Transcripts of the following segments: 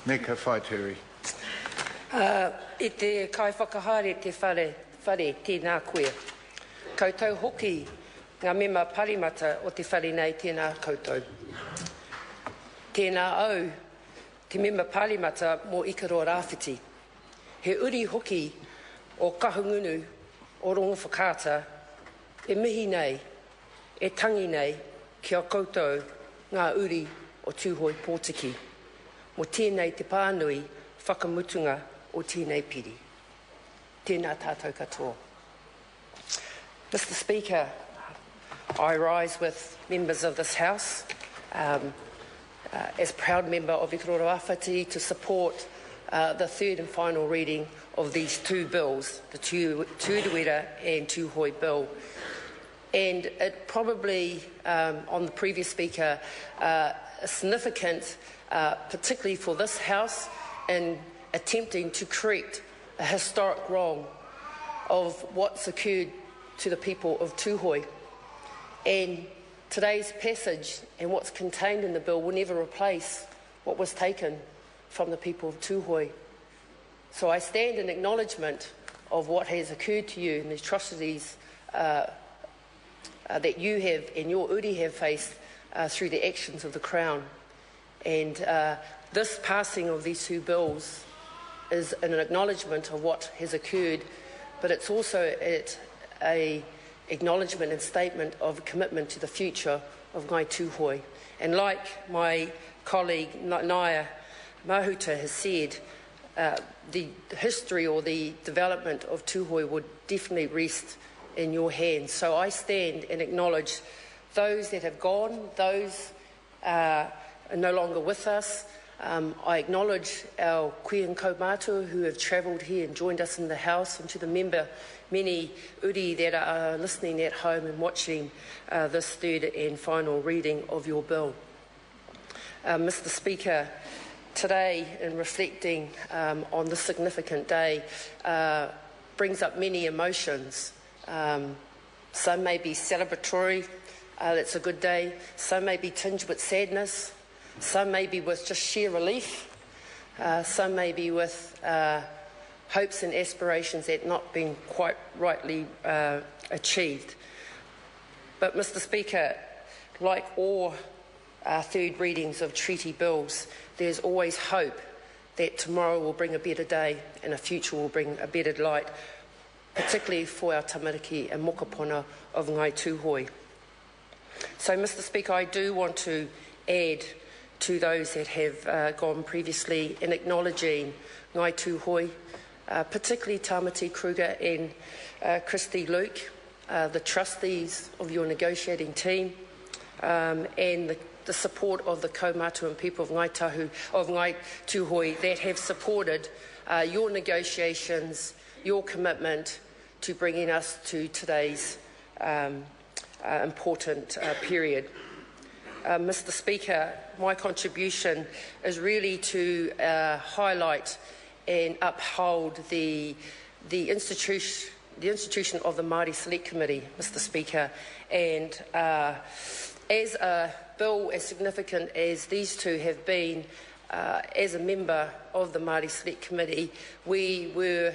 Neka Whaiteri. I te kai whakahare te whare tēnā koe. Koutou hoki ngā mema parimata o te whare nei tēnā koutou. Tēnā au te mema parimata mō ikaro rāwhiti. He uri hoki o kahungunu o rongo whakata e mihi nei, e tangi nei kia koutou ngā uri o Tuhoe Pōtiki. Mo tēnei te pānui whakamutunga o tēnei piri. Tēnā tātou katoa. Mr. Speaker, I rise with members of this House as proud member of Ikaro Rāwhiti to support the third and final reading of these two bills, the Urewera and Tuhoe bill. And it probably, on the previous speaker, significant, particularly for this House, in attempting to correct a historic wrong of what's occurred to the people of Tuhoe. And today's passage and what's contained in the bill will never replace what was taken from the people of Tuhoe. So I stand in acknowledgement of what has occurred to you and the atrocities that you have and your uri have faced through the actions of the Crown. And this passing of these two bills is an acknowledgement of what has occurred, but it's also an acknowledgement and statement of commitment to the future of Ngai Tuhoe. And like my colleague Naya Mahuta has said, the history or the development of Tuhoe would definitely rest in your hands. So I stand and acknowledge those that have gone, those are no longer with us. I acknowledge our koe and kaumātua who have travelled here and joined us in the House, and to the many uri that are listening at home and watching this third and final reading of your bill. Mr. Speaker, today, in reflecting on this significant day, brings up many emotions. Some may be celebratory, that's a good day. Some may be tinged with sadness. Some may be with just sheer relief. Some may be with hopes and aspirations that have not been quite rightly achieved. But, Mr. Speaker, like all third readings of treaty bills, there's always hope that tomorrow will bring a better day and a future will bring a better light, particularly for our tamariki and mokopuna of Ngai Tuhoe. So, Mr. Speaker, I do want to add to those that have gone previously in acknowledging Ngai Tuhoe, particularly Tamati Kruger and Christy Luke, the trustees of your negotiating team, and the support of the kaumātua and people of Ngai Tuhoe that have supported your negotiations, your commitment to bringing us to today's important period. Mr. Speaker, my contribution is really to highlight and uphold the institution of the Māori Select Committee, Mr. Speaker, and as a bill as significant as these two have been, as a member of the Māori Select Committee, we were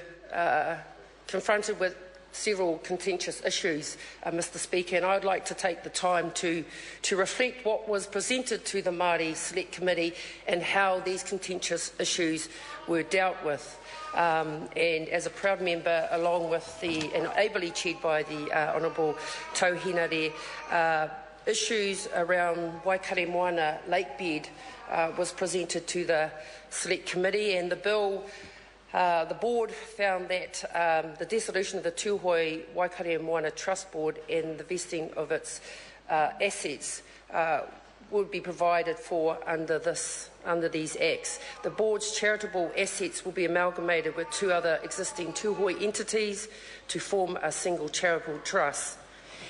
confronted with several contentious issues, Mr. Speaker, and I'd like to take the time to reflect what was presented to the Māori Select Committee and how these contentious issues were dealt with. And as a proud member, along with and ably chaired by the Honourable Tauhina there, issues around Waikare Moana lakebed was presented to the Select Committee, and the bill the board found that the dissolution of the Tuhoe Waikare Moana Trust Board and the vesting of its assets would be provided for under these acts. The board's charitable assets will be amalgamated with two other existing Tuhoe entities to form a single charitable trust.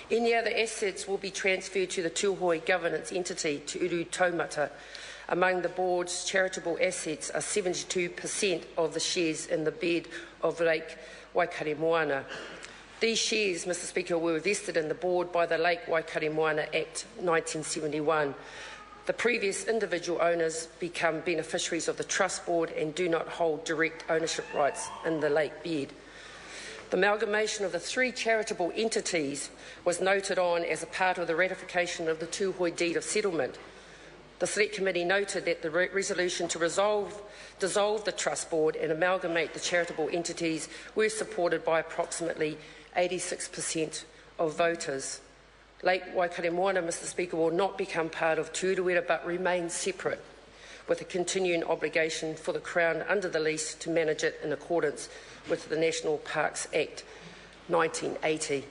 Any other assets will be transferred to the Tuhoe governance entity, Te Uru Taumata. Among the board's charitable assets are 72% of the shares in the bed of Lake Waikare Moana. These shares, Mr. Speaker, were vested in the board by the Lake Waikare Moana Act 1971. The previous individual owners become beneficiaries of the Trust Board and do not hold direct ownership rights in the lake bed. The amalgamation of the 3 charitable entities was noted on as a part of the ratification of the Tuhoe deed of settlement. The Select Committee noted that the resolution to dissolve the Trust Board and amalgamate the charitable entities were supported by approximately 86% of voters. Lake Waikaremoana, Mr Speaker, will not become part of Urewera but remain separate, with a continuing obligation for the Crown under the lease to manage it in accordance with the National Parks Act 1980.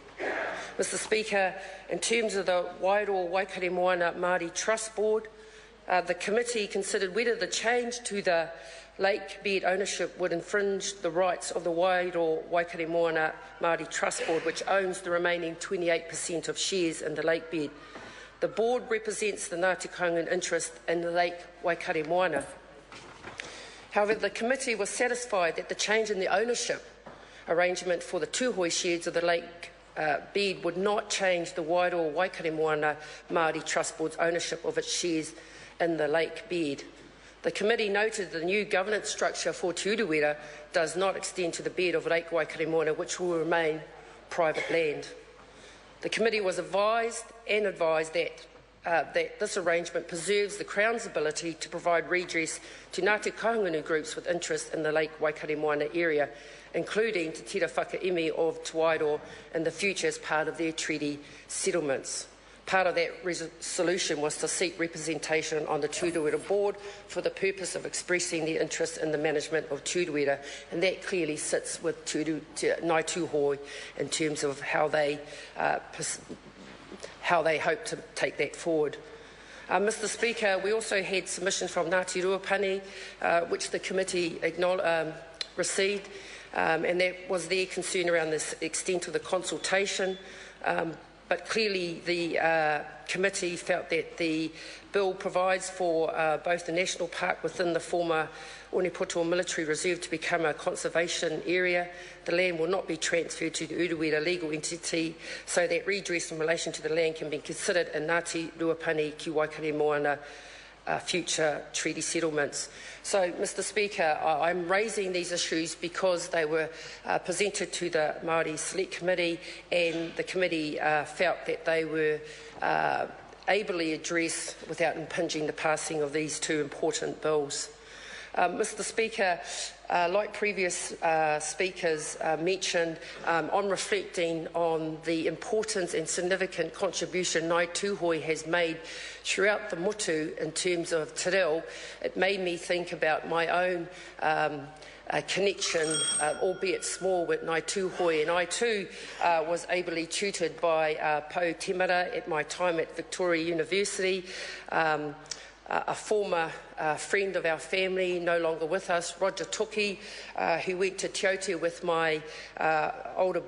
Mr Speaker, in terms of the Wairoa Waikaremoana Māori Trust Board, the committee considered whether the change to the lake bed ownership would infringe the rights of the Wairoa Waikaremoana Māori Trust Board, which owns the remaining 28% of shares in the lake bed. The board represents the Ngāti Kaungan interest in the lake Waikaremoana. However, the committee was satisfied that the change in the ownership arrangement for the Tuhoe shares of the lake bed would not change the Wairoa Waikaremoana Māori Trust Board's ownership of its shares in the lake bed. The committee noted the new governance structure for Urewera does not extend to the bed of Lake Waikaremoana, which will remain private land. The committee was advised that this arrangement preserves the Crown's ability to provide redress to Ngāti Kahungunu groups with interest in the Lake Waikaremoana area, including Te Tira Whakaimi of Tuairo in the future as part of their treaty settlements. Part of that resolution was to seek representation on the Urewera board for the purpose of expressing their interest in the management of Urewera, and that clearly sits with Ngāi Tuhoe in terms of how they hope to take that forward. Mr Speaker, we also had submissions from Ngāti Ruapani, which the committee received, and that was their concern around the extent of the consultation. But clearly the committee felt that the bill provides for both the national park within the former Onipoto Military Reserve to become a conservation area. The land will not be transferred to the Urewera legal entity, so that redress in relation to the land can be considered in Ngāti Ruapani ki Waikaremoana future treaty settlements. So, Mr Speaker, I'm raising these issues because they were presented to the Māori Select Committee, and the committee felt that they were ably addressed without impinging the passing of these 2 important bills. Mr Speaker, like previous speakers mentioned, I'm reflecting on the importance and significant contribution Ngāi Tuhoe has made throughout the motu in terms of te reo. It made me think about my own connection, albeit small, with Ngāi Tuhoe, and I too was ably tutored by Pou Temara at my time at Victoria University. A former friend of our family, no longer with us, Roger Tuki, who went to Te Aute with my older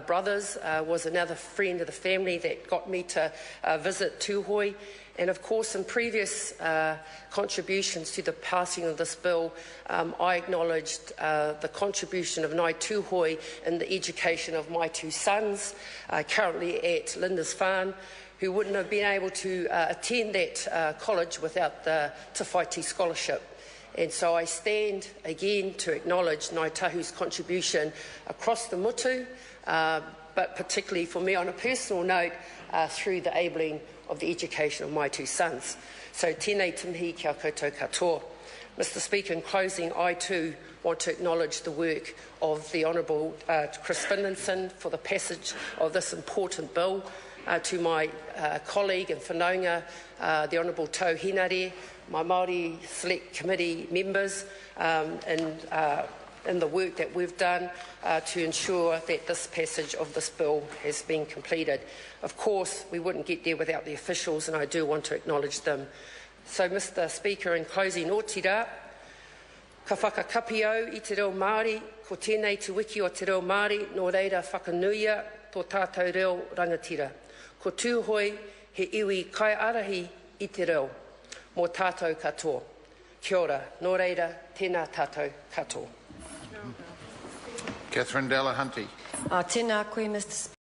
brothers, was another friend of the family that got me to visit Tuhoe. And of course, in previous contributions to the passing of this bill, I acknowledged the contribution of Ngāi Tuhoe in the education of my 2 sons, currently at Lindisfarne, who wouldn't have been able to attend that college without the Te Whaiti scholarship. And so I stand again to acknowledge Ngāi Tahu's contribution across the motu, but particularly for me on a personal note, through the abling of the education of my 2 sons. So tēnei te mihi kia koutou katoa. Mr Speaker, in closing, I too want to acknowledge the work of the Honourable Chris Finlinson for the passage of this important bill, to my colleague and whanaunga, the Honourable Tau Hinare, my Māori Select Committee members, in the work that we've done to ensure that this passage of this bill has been completed. Of course, we wouldn't get there without the officials, and I do want to acknowledge them. So, Mr Speaker, in closing, o te rā, ka whakakapi au I te reo Māori, ko tēnei te wiki o te reo Māori, nō reira whakanuia tō tātou reo rangatira. Ko Tuhoe he iwi kai arahi I te reo, mō tātou katoa. Kia ora, nō reira, tēnā tātou katoa. Catherine Delahunty. Tēnā koe, Mr.